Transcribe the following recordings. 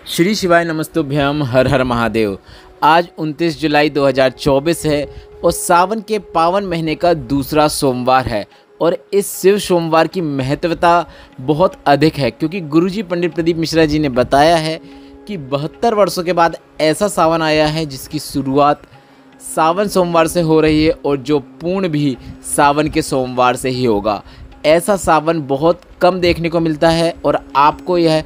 श्री शिवाय नमस्तुभ्यम हर हर महादेव। आज 29 जुलाई 2024 है और सावन के पावन महीने का दूसरा सोमवार है। और इस शिव सोमवार की महत्वता बहुत अधिक है, क्योंकि गुरुजी पंडित प्रदीप मिश्रा जी ने बताया है कि 72 वर्षों के बाद ऐसा सावन आया है जिसकी शुरुआत सावन सोमवार से हो रही है और जो पूर्ण भी सावन के सोमवार से ही होगा। ऐसा सावन बहुत कम देखने को मिलता है और आपको यह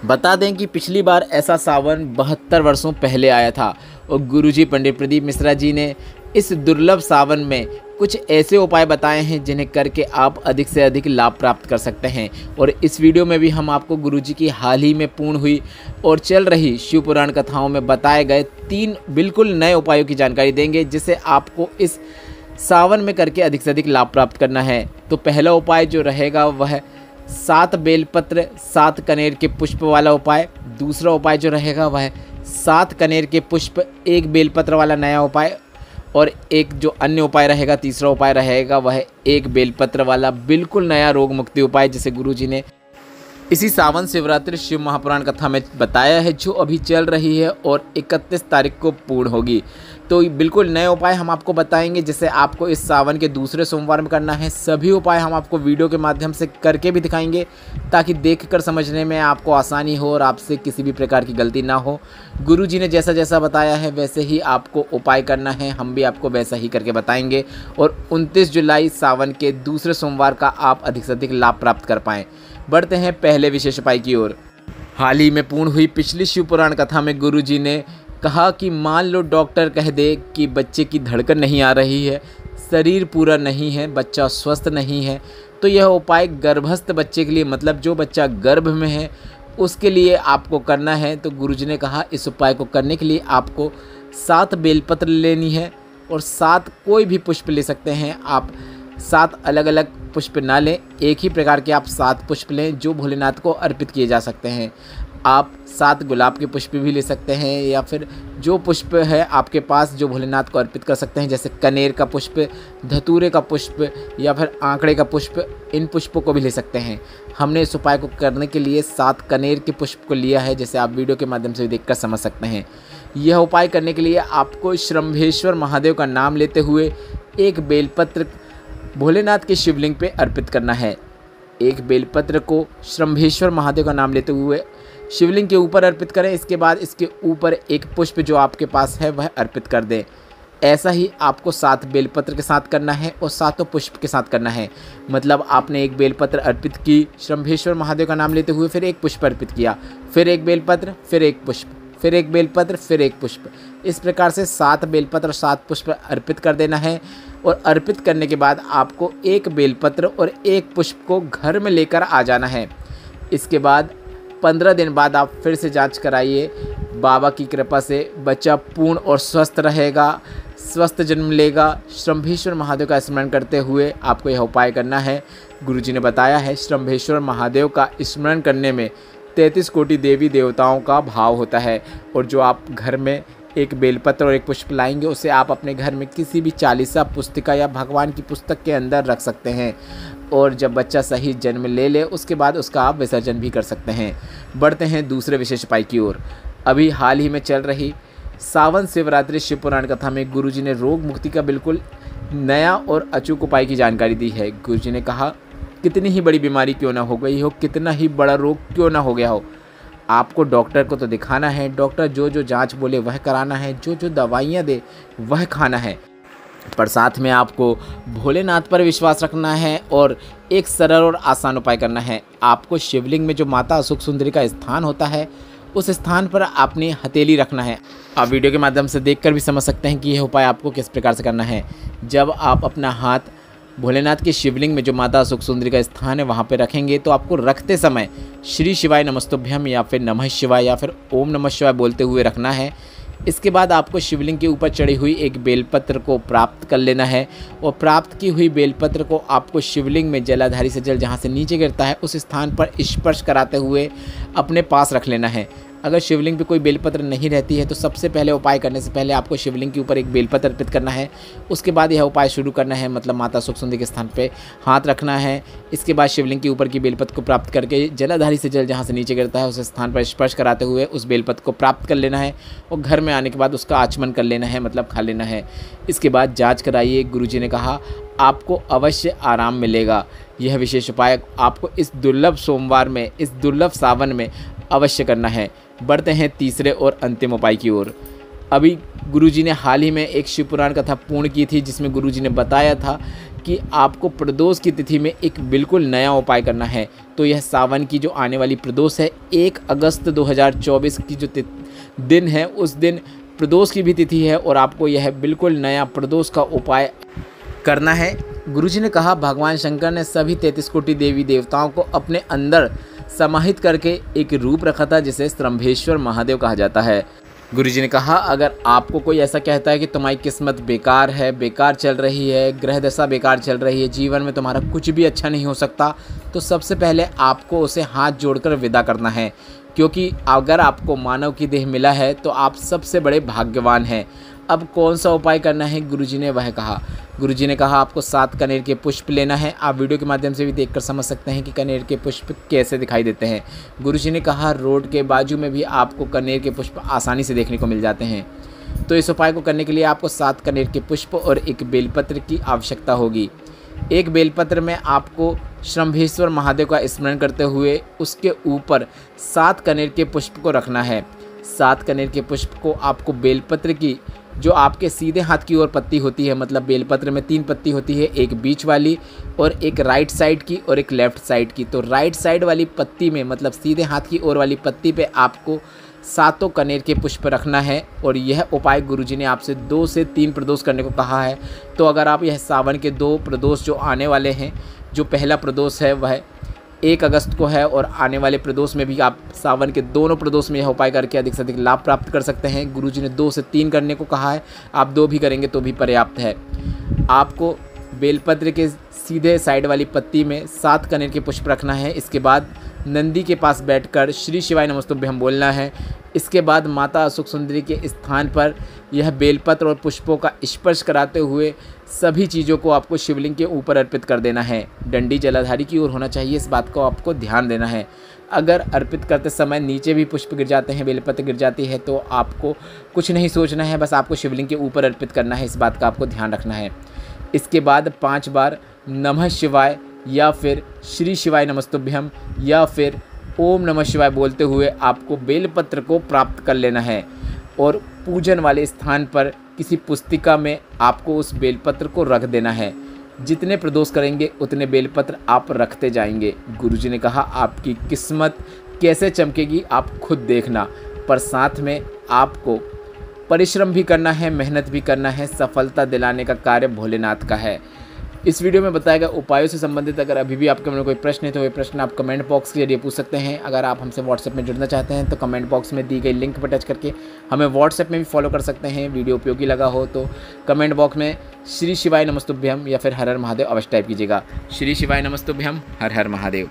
बता दें कि पिछली बार ऐसा सावन 72 वर्षों पहले आया था और गुरुजी पंडित प्रदीप मिश्रा जी ने इस दुर्लभ सावन में कुछ ऐसे उपाय बताए हैं जिन्हें करके आप अधिक से अधिक लाभ प्राप्त कर सकते हैं। और इस वीडियो में भी हम आपको गुरुजी की हाल ही में पूर्ण हुई और चल रही शिव पुराण कथाओं में बताए गए 3 बिल्कुल नए उपायों की जानकारी देंगे, जिसे आपको इस सावन में करके अधिक से अधिक लाभ प्राप्त करना है। तो पहला उपाय जो रहेगा वह 7 बेलपत्र 7 कनेर के पुष्प वाला उपाय। दूसरा उपाय जो रहेगा वह 7 कनेर के पुष्प 1 बेलपत्र वाला नया उपाय। और एक जो अन्य उपाय रहेगा, तीसरा उपाय रहेगा वह 1 बेलपत्र वाला बिल्कुल नया रोग मुक्ति उपाय, जिसे गुरुजी ने इसी सावन शिवरात्रि शिव महापुराण कथा में बताया है, जो अभी चल रही है और 31 तारीख को पूर्ण होगी। तो बिल्कुल नए उपाय हम आपको बताएंगे, जिसे आपको इस सावन के दूसरे सोमवार में करना है। सभी उपाय हम आपको वीडियो के माध्यम से करके भी दिखाएंगे, ताकि देखकर समझने में आपको आसानी हो और आपसे किसी भी प्रकार की गलती ना हो। गुरुजी ने जैसा जैसा बताया है वैसे ही आपको उपाय करना है, हम भी आपको वैसा ही करके बताएंगे और 29 जुलाई सावन के दूसरे सोमवार का आप अधिक से अधिक लाभ प्राप्त कर पाएँ। बढ़ते हैं पहले विशेष उपाय की ओर। हाल ही में पूर्ण हुई पिछली शिव पुराण कथा में गुरुजी ने कहा कि मान लो डॉक्टर कह दे कि बच्चे की धड़कन नहीं आ रही है, शरीर पूरा नहीं है, बच्चा स्वस्थ नहीं है, तो यह उपाय गर्भस्थ बच्चे के लिए, मतलब जो बच्चा गर्भ में है उसके लिए आपको करना है। तो गुरुजी ने कहा इस उपाय को करने के लिए आपको 7 बेलपत्र लेनी है और 7 कोई भी पुष्प ले सकते हैं आप। 7 अलग अलग पुष्प ना लें, एक ही प्रकार के आप 7 पुष्प लें जो भोलेनाथ को अर्पित किए जा सकते हैं। आप 7 गुलाब के पुष्प भी ले सकते हैं, या फिर जो पुष्प है आपके पास जो भोलेनाथ को अर्पित कर सकते हैं, जैसे कनेर का पुष्प, धतूरे का पुष्प या फिर आंकड़े का पुष्प, इन पुष्पों को भी ले सकते हैं। हमने इस उपाय को करने के लिए 7 कनेर के पुष्प को लिया है, जैसे आप वीडियो के माध्यम से देखकर समझ सकते हैं। यह उपाय करने के लिए आपको श्रंभेश्वर महादेव का नाम लेते हुए 1 बेलपत्र भोलेनाथ के शिवलिंग पे अर्पित करना है। 1 बेलपत्र को श्रंभेश्वर महादेव का नाम लेते हुए शिवलिंग के ऊपर अर्पित करें। इसके बाद इसके ऊपर 1 पुष्प जो आपके पास है वह अर्पित कर दें। ऐसा ही आपको 7 बेलपत्र के साथ करना है और 7 पुष्प के साथ करना है। मतलब आपने 1 बेलपत्र अर्पित की श्रंभेश्वर महादेव का नाम लेते हुए, फिर 1 पुष्प अर्पित किया, फिर 1 बेलपत्र, फिर 1 पुष्प, फिर 1 बेलपत्र, फिर 1 पुष्प। इस प्रकार से 7 बेलपत्र और 7 पुष्प अर्पित कर देना है। और अर्पित करने के बाद आपको 1 बेलपत्र और 1 पुष्प को घर में लेकर आ जाना है। इसके बाद 15 दिन बाद आप फिर से जांच कराइए। बाबा की कृपा से बच्चा पूर्ण और स्वस्थ रहेगा, स्वस्थ जन्म लेगा। श्रंभेश्वर महादेव का स्मरण करते हुए आपको यह उपाय करना है। गुरुजी ने बताया है श्रंभेश्वर महादेव का स्मरण करने में 33 कोटि देवी देवताओं का भाव होता है। और जो आप घर में 1 बेलपत्र और 1 पुष्प लाएंगे, उसे आप अपने घर में किसी भी चालीसा पुस्तिका या भगवान की पुस्तक के अंदर रख सकते हैं। और जब बच्चा सही जन्म ले ले उसके बाद उसका आप विसर्जन भी कर सकते हैं। बढ़ते हैं दूसरे विशेष उपाय की ओर। अभी हाल ही में चल रही सावन शिवरात्रि शिव पुराण कथा में गुरुजी ने रोग मुक्ति का बिल्कुल नया और अचूक उपाय की जानकारी दी है। गुरुजी ने कहा कितनी ही बड़ी बीमारी क्यों ना हो गई हो, कितना ही बड़ा रोग क्यों ना हो गया हो, आपको डॉक्टर को तो दिखाना है। डॉक्टर जो जो जांच बोले वह कराना है, जो जो दवाइयाँ दे वह खाना है। पर साथ में आपको भोलेनाथ पर विश्वास रखना है और एक सरल और आसान उपाय करना है। आपको शिवलिंग में जो माता अशोक सुंदरी का स्थान होता है, उस स्थान पर आपने हथेली रखना है। आप वीडियो के माध्यम से देखकर भी समझ सकते हैं कि यह उपाय आपको किस प्रकार से करना है। जब आप अपना हाथ भोलेनाथ के शिवलिंग में जो माता अशोक सुंदरी का स्थान है वहाँ पे रखेंगे, तो आपको रखते समय श्री शिवाय नमस्तुभ्यम या फिर नमः शिवाय या फिर ओम नमः शिवाय बोलते हुए रखना है। इसके बाद आपको शिवलिंग के ऊपर चढ़ी हुई 1 बेलपत्र को प्राप्त कर लेना है और प्राप्त की हुई बेलपत्र को आपको शिवलिंग में जलाधारी से जल जहाँ से नीचे गिरता है उस स्थान पर स्पर्श कराते हुए अपने पास रख लेना है। अगर शिवलिंग पे कोई बेलपत्र नहीं रहती है तो सबसे पहले उपाय करने से पहले आपको शिवलिंग के ऊपर एक बेलपत्र अर्पित करना है। उसके बाद यह उपाय शुरू करना है, मतलब माता सुख सुंदरी के स्थान पे हाथ रखना है। इसके बाद शिवलिंग के ऊपर की बेलपत्र को प्राप्त करके जलाधारी से जल जहाँ से नीचे गिरता है उस स्थान पर स्पर्श कराते हुए उस बेलपत्र को प्राप्त कर लेना है और घर में आने के बाद उसका आचमन कर लेना है, मतलब खा लेना है। इसके बाद जाँच कराइए। गुरुजी ने कहा आपको अवश्य आराम मिलेगा। यह विशेष उपाय आपको इस दुर्लभ सोमवार में, इस दुर्लभ सावन में अवश्य करना है। बढ़ते हैं तीसरे और अंतिम उपाय की ओर। अभी गुरुजी ने हाल ही में एक शिव पुराण कथा पूर्ण की थी जिसमें गुरुजी ने बताया था कि आपको प्रदोष की तिथि में एक बिल्कुल नया उपाय करना है। तो यह सावन की जो आने वाली प्रदोष है, 1 अगस्त 2024 की जो दिन है, उस दिन प्रदोष की भी तिथि है और आपको यह बिल्कुल नया प्रदोष का उपाय करना है। गुरुजी ने कहा भगवान शंकर ने सभी 33 कोटि देवी देवताओं को अपने अंदर समाहित करके एक रूप रखा था जिसे स्तंभेश्वर महादेव कहा जाता है। गुरुजी ने कहा अगर आपको कोई ऐसा कहता है कि तुम्हारी किस्मत बेकार है, बेकार चल रही है, ग्रह दशा बेकार चल रही है, जीवन में तुम्हारा कुछ भी अच्छा नहीं हो सकता, तो सबसे पहले आपको उसे हाथ जोड़कर विदा करना है, क्योंकि अगर आपको मानव की देह मिला है तो आप सबसे बड़े भाग्यवान हैं। अब कौन सा उपाय करना है गुरुजी ने वह कहा। गुरुजी ने कहा आपको 7 कनेर के पुष्प लेना है। आप वीडियो के माध्यम से भी देखकर समझ सकते हैं कि कनेर के पुष्प कैसे दिखाई देते हैं। गुरुजी ने कहा रोड के बाजू में भी आपको कनेर के पुष्प आसानी से देखने को मिल जाते हैं। तो इस उपाय को करने के लिए आपको 7 कनेर के पुष्प और एक बेलपत्र की आवश्यकता होगी। एक बेलपत्र में आपको स्तंभेश्वर महादेव का स्मरण करते हुए उसके ऊपर 7 कनेर के पुष्प को रखना है। 7 कनेर के पुष्प को आपको बेलपत्र की जो आपके सीधे हाथ की ओर पत्ती होती है, मतलब बेलपत्र में 3 पत्ती होती है, एक बीच वाली और एक राइट साइड की और एक लेफ़्ट साइड की। तो राइट साइड वाली पत्ती में, मतलब सीधे हाथ की ओर वाली पत्ती पे आपको 7 कनेर के पुष्प रखना है। और यह उपाय गुरुजी ने आपसे 2 से 3 प्रदोष करने को कहा है। तो अगर आप यह सावन के 2 प्रदोष जो आने वाले हैं, जो पहला प्रदोष है वह 1 अगस्त को है और आने वाले प्रदोष में भी आप सावन के दोनों प्रदोष में यह उपाय करके अधिक से अधिक लाभ प्राप्त कर सकते हैं। गुरुजी ने 2 से 3 करने को कहा है, आप 2 भी करेंगे तो भी पर्याप्त है। आपको बेलपत्र के सीधे साइड वाली पत्ती में 7 कनेर के पुष्प रखना है। इसके बाद नंदी के पास बैठकर श्री शिवाय नमस्तुभ्यम बोलना है। इसके बाद माता सुख सुंदरी के स्थान पर यह बेलपत्र और पुष्पों का स्पर्श कराते हुए सभी चीज़ों को आपको शिवलिंग के ऊपर अर्पित कर देना है। डंडी जलाधारी की ओर होना चाहिए, इस बात को आपको ध्यान देना है। अगर अर्पित करते समय नीचे भी पुष्प गिर जाते हैं, बेलपत्र गिर जाती है, तो आपको कुछ नहीं सोचना है, बस आपको शिवलिंग के ऊपर अर्पित करना है, इस बात का आपको ध्यान रखना है। इसके बाद 5 बार नमः शिवाय या फिर श्री शिवाय नमस्तुभ्यम या फिर ओम नमः शिवाय बोलते हुए आपको बेलपत्र को प्राप्त कर लेना है और पूजन वाले स्थान पर किसी पुस्तिका में आपको उस बेलपत्र को रख देना है। जितने प्रदोष करेंगे उतने बेलपत्र आप रखते जाएंगे। गुरुजी ने कहा आपकी किस्मत कैसे चमकेगी आप खुद देखना, पर साथ में आपको परिश्रम भी करना है, मेहनत भी करना है। सफलता दिलाने का कार्य भोलेनाथ का है। इस वीडियो में बताया गया उपायों से संबंधित अगर अभी भी आपके मन में कोई प्रश्न है तो वह प्रश्न आप कमेंट बॉक्स के जरिए पूछ सकते हैं। अगर आप हमसे व्हाट्सएप में जुड़ना चाहते हैं तो कमेंट बॉक्स में दी गई लिंक पर टच करके हमें व्हाट्सएप में भी फॉलो कर सकते हैं। वीडियो उपयोगी लगा हो तो कमेंट बॉक्स में श्री शिवाय नमस्तुभ्यम या फिर हर हर महादेव अवश्य टाइप कीजिएगा। श्री शिवाय नमस्तुभ्यम, हर हर महादेव।